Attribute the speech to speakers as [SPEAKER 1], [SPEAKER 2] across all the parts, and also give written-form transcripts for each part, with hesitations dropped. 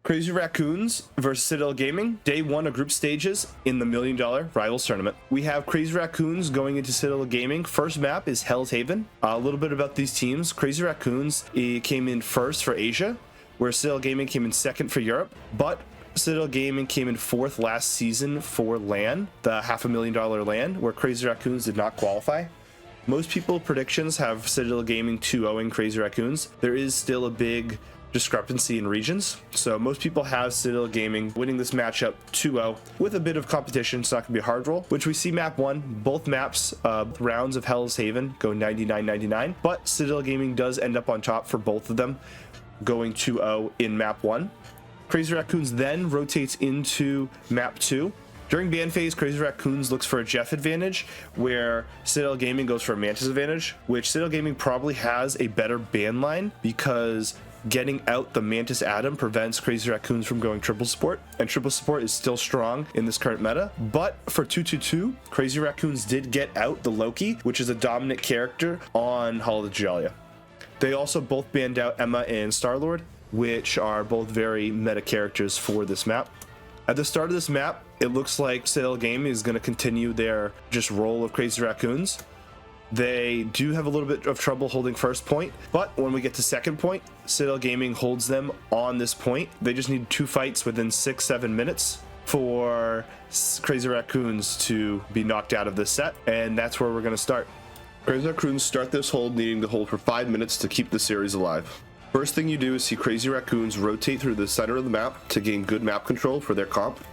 [SPEAKER 1] Crazy Raccoons versus Citadel Gaming, day one of group stages in the $1 Million Rivals Tournament. We have Crazy Raccoons going into Citadel Gaming. First map is Hell's Haven. A little bit about these teams. Crazy Raccoons came in first for Asia, where Citadel Gaming came in second for Europe, but Citadel Gaming came in fourth last season for LAN, the $500,000 LAN, where Crazy Raccoons did not qualify. Most people predictions have Citadel Gaming 2-0ing Crazy Raccoons. There is still a big discrepancy in regions, so most people have Citadel Gaming winning this matchup 2-0 with a bit of competition. It's not gonna be a hard roll, which we see map one. Both maps, rounds of Hell's Haven go 99-99, but Citadel Gaming does end up on top for both of them, going 2-0 in map one. Crazy Raccoons then rotates into map two. During ban phase, Crazy Raccoons looks for a Jeff advantage, where Citadel Gaming goes for a Mantis advantage, which Citadel Gaming probably has a better ban line because getting out the Mantis Atom prevents Crazy Raccoons from going triple support, and triple support is still strong in this current meta. But for 2-2-2, Crazy Raccoons did get out the Loki, which is a dominant character on Hall of Jalia. They also both banned out Emma and Starlord, which are both very meta characters for this map. At the start of this map, it looks like Citadel Gaming is going to continue their just roll of Crazy Raccoons. They do have a little bit of trouble holding first point, but when we get to second point, Citadel Gaming holds them on this point. They just need 2 fights within 6-7 minutes for Crazy Raccoons to be knocked out of this set, and that's where we're going to start.
[SPEAKER 2] Crazy Raccoons start this hold needing to hold for 5 minutes to keep the series alive. First thing you do is see Crazy Raccoons rotate through the center of the map to gain good map control for their comp.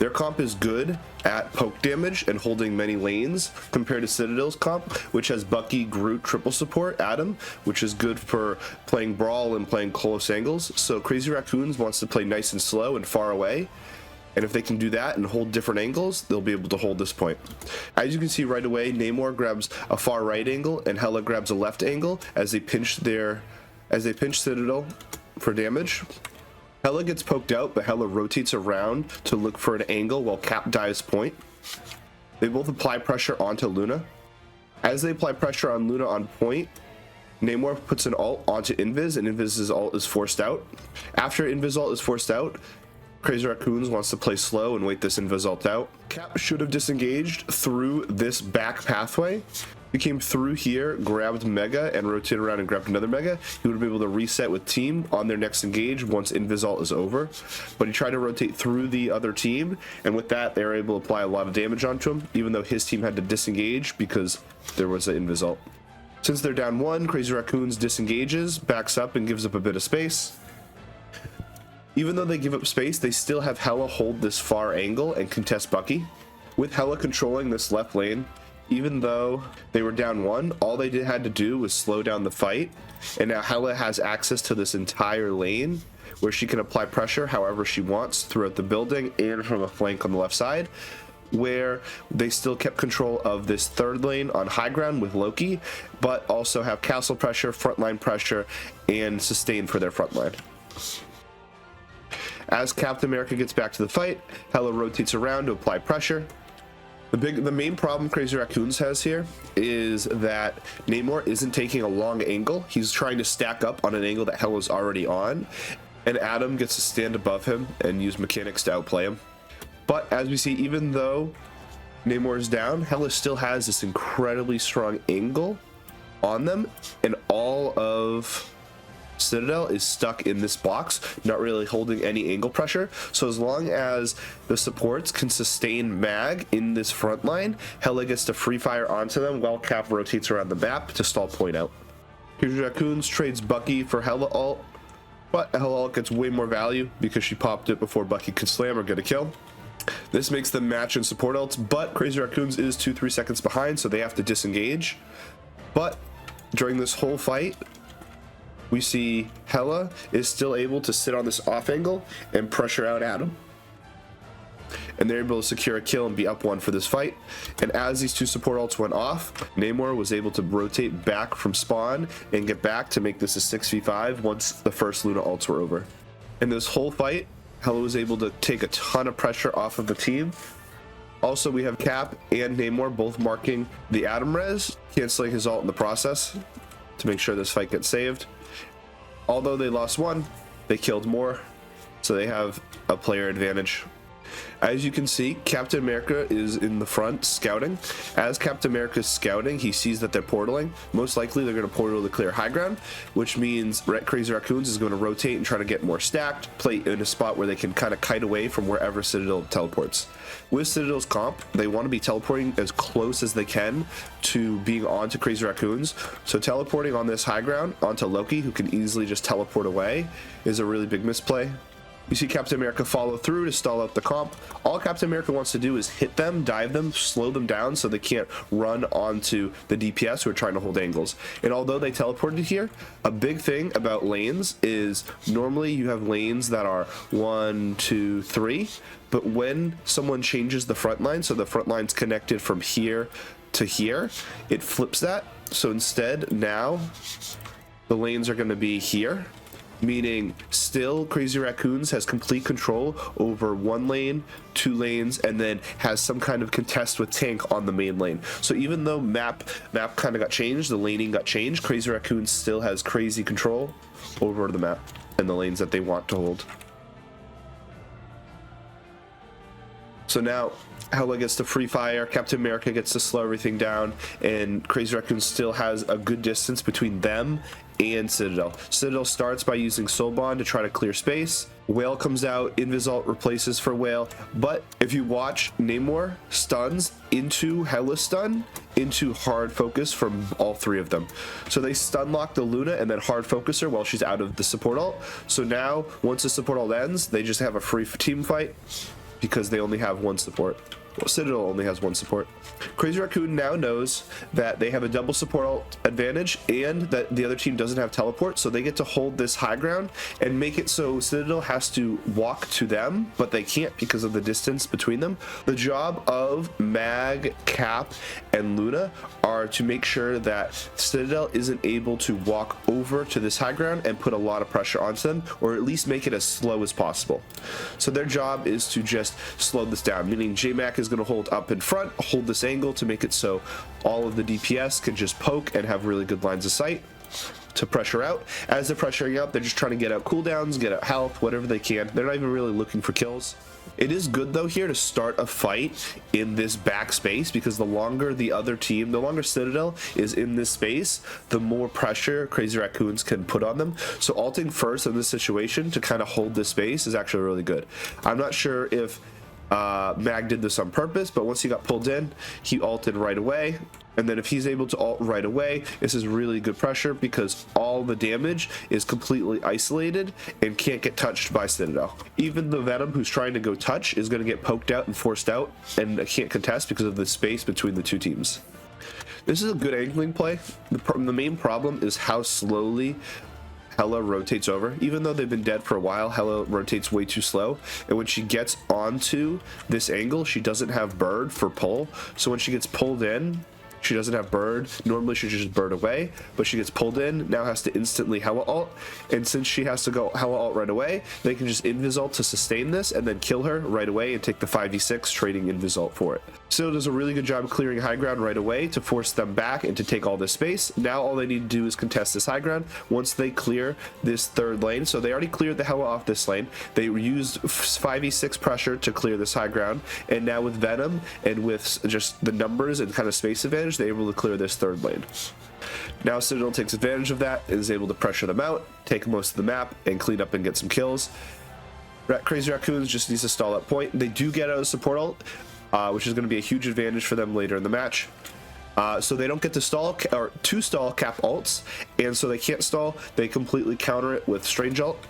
[SPEAKER 2] Their comp is good at poke damage and holding many lanes compared to Citadel's comp, which has Bucky, Groot, triple support, Adam, which is good for playing Brawl and playing close angles. So Crazy Raccoons wants to play nice and slow and far away. And if they can do that and hold different angles, they'll be able to hold this point. As you can see right away, Namor grabs a far right angle and Hela grabs a left angle as they pinch Citadel for damage. Hela gets poked out, but Hela rotates around to look for an angle while Cap dives point. They both apply pressure onto Luna. As they apply pressure on Luna on point, Namor puts an ult onto Invis, and Invis's ult is forced out. After Invis ult is forced out, Crazy Raccoons wants to play slow and wait this Invis ult out. Cap should have disengaged through this back pathway. He came through here, grabbed Mega, and rotated around and grabbed another Mega. He would have been able to reset with team on their next engage once Invis ult is over. But he tried to rotate through the other team, and with that, they were able to apply a lot of damage onto him, even though his team had to disengage because there was an Invis ult. Since they're down 1, Crazy Raccoons disengages, backs up, and gives up a bit of space. Even though they give up space, they still have Hela hold this far angle and contest Bucky. With Hela controlling this left lane, even though they were down 1, all they had to do was slow down the fight, and now Hela has access to this entire lane where she can apply pressure however she wants throughout the building and from a flank on the left side, where they still kept control of this third lane on high ground with Loki, but also have castle pressure, frontline pressure, and sustain for their frontline. As Captain America gets back to the fight, Hela rotates around to apply pressure. The main problem Crazy Raccoons has here is that Namor isn't taking a long angle. He's trying to stack up on an angle that Hela's already on, and Adam gets to stand above him and use mechanics to outplay him. But as we see, even though Namor is down, Hela still has this incredibly strong angle on them, and all of Citadel is stuck in this box, not really holding any angle pressure. So as long as the supports can sustain mag in this front line, Hela gets to free fire onto them while Cap rotates around the map to stall point out. Crazy Raccoons trades Bucky for Hela ult, but Hela ult gets way more value because she popped it before Bucky could slam or get a kill. This makes them match in support ults, but Crazy Raccoons is 2-3 seconds behind, so they have to disengage. But during this whole fight, we see Hela is still able to sit on this off angle and pressure out Adam. And they're able to secure a kill and be up 1 for this fight. And as these 2 support ults went off, Namor was able to rotate back from spawn and get back to make this a 6v5 once the first Luna ults were over. In this whole fight, Hela was able to take a ton of pressure off of the team. Also, we have Cap and Namor both marking the Adam res, canceling his ult in the process to make sure this fight gets saved. Although they lost 1, they killed more. so they have a player advantage. As you can see, Captain America is in the front scouting. As Captain America is scouting, he sees that they're portaling. Most likely they're going to portal to clear high ground, which means Crazy Raccoons is going to rotate and try to get more stacked, play in a spot where they can kind of kite away from wherever Citadel teleports. With Citadel's comp, they want to be teleporting as close as they can to being onto Crazy Raccoons. So teleporting on this high ground onto Loki, who can easily just teleport away, is a really big misplay. You see Captain America follow through to stall out the comp. All Captain America wants to do is hit them, dive them, slow them down so they can't run onto the DPS who are trying to hold angles. And although they teleported here, a big thing about lanes is normally you have lanes that are 1, 2, 3, but when someone changes the front line, so the front line's connected from here to here, it flips that. So instead, now the lanes are going to be here, meaning still Crazy Raccoons has complete control over 1 lane, 2 lanes, and then has some kind of contest with tank on the main lane. So even though map kind of got changed, the laning got changed, Crazy Raccoons still has crazy control over the map and the lanes that they want to hold. So now Hela gets to free fire, Captain America gets to slow everything down, and Crazy Raccoon still has a good distance between them and Citadel. Citadel starts by using Soul Bond to try to clear space. Whale comes out, Invisalt replaces for Whale, but if you watch, Namor stuns into Hela stun into hard focus from all 3 of them. So they stun lock the Luna and then hard focus her while she's out of the support ult. So now once the support ult ends, they just have a free team fight because they only have 1 support. Well, Citadel only has 1 support. Crazy Raccoon now knows that they have a double support ult advantage and that the other team doesn't have teleport, so they get to hold this high ground and make it so Citadel has to walk to them, but they can't because of the distance between them. The job of Mag, Cap, and Luna are to make sure that Citadel isn't able to walk over to this high ground and put a lot of pressure onto them, or at least make it as slow as possible. So their job is to just slow this down, meaning J-Mac is going to hold up in front, hold this angle to make it so all of the DPS can just poke and have really good lines of sight to pressure out. As they're pressuring out, they're just trying to get out cooldowns, get out health, whatever they can. They're not even really looking for kills. It is good though here to start a fight in this back space, because the longer the other team, the longer Citadel is in this space, the more pressure Crazy Raccoons can put on them. So ulting first in this situation to kind of hold this space is actually really good. I'm not sure if Mag did this on purpose, but once he got pulled in, he ulted right away. And then if he's able to ult right away, this is really good pressure because all the damage is completely isolated and can't get touched by Citadel. Even the Venom who's trying to go touch is going to get poked out and forced out and can't contest because of the space between the 2 teams. This is a good angling play. The main problem is how slowly Hela rotates over. Even though they've been dead for a while, Hela rotates way too slow, and when she gets onto this angle, she doesn't have bird for pull, so when she gets pulled in, she doesn't have bird. Normally she should just bird away, but she gets pulled in, now has to instantly Hela ult, and since she has to go Hela ult right away, they can just Invisult to sustain this and then kill her right away and take the 5v6, trading Invisult for it. Still does a really good job clearing high ground right away to force them back and to take all this space. Now all they need to do is contest this high ground. Once they clear this 3rd lane, so they already cleared the Hela off this lane, they used 5v6 pressure to clear this high ground, and now with Venom and with just the numbers and kind of space advantage, they're able to clear this 3rd lane. Now Citadel takes advantage of that and is able to pressure them out, take most of the map, and clean up and get some kills. Crazy Raccoons just needs to stall at point. They do get out of support ult, which is going to be a huge advantage for them later in the match. So they don't get to stall or 2 stall Cap ults, and so they can't stall. They completely counter it with Strange ult.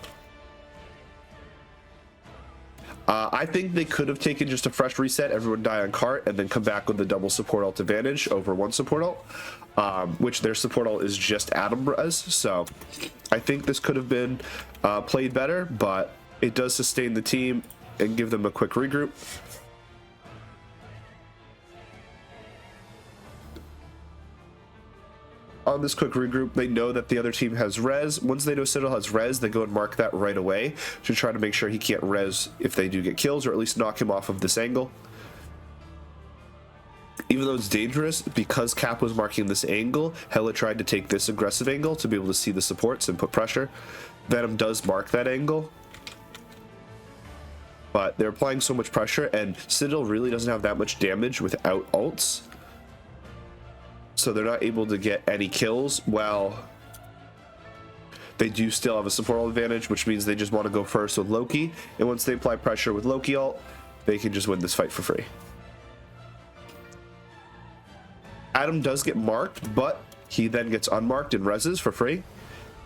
[SPEAKER 2] I think they could have taken just a fresh reset, everyone die on cart, and then come back with the double support ult advantage over 1 support ult, which their support ult is just Atom Res. So I think this could have been played better, but it does sustain the team and give them a quick regroup. On this quick regroup, they know that the other team has res. Once they know Citadel has res, they go and mark that right away to try to make sure he can't res if they do get kills, or at least knock him off of this angle. Even though it's dangerous, because Cap was marking this angle, Hela tried to take this aggressive angle to be able to see the supports and put pressure. Venom does mark that angle. but they're applying so much pressure, and Citadel really doesn't have that much damage without ults. So they're not able to get any kills. Well, they do still have a support ult advantage, which means they just want to go first with Loki. And once they apply pressure with Loki ult, they can just win this fight for free. Adam does get marked, but he then gets unmarked and reses for free.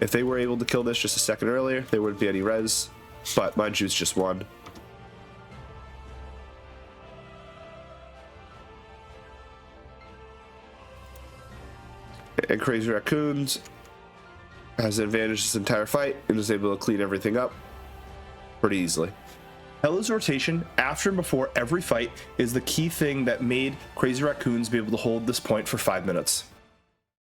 [SPEAKER 2] If they were able to kill this just a second earlier, there wouldn't be any res, but mind you, it's just one. And Crazy Raccoons has an advantage this entire fight and is able to clean everything up pretty easily.
[SPEAKER 1] Hela's rotation after and before every fight is the key thing that made Crazy Raccoons be able to hold this point for 5 minutes.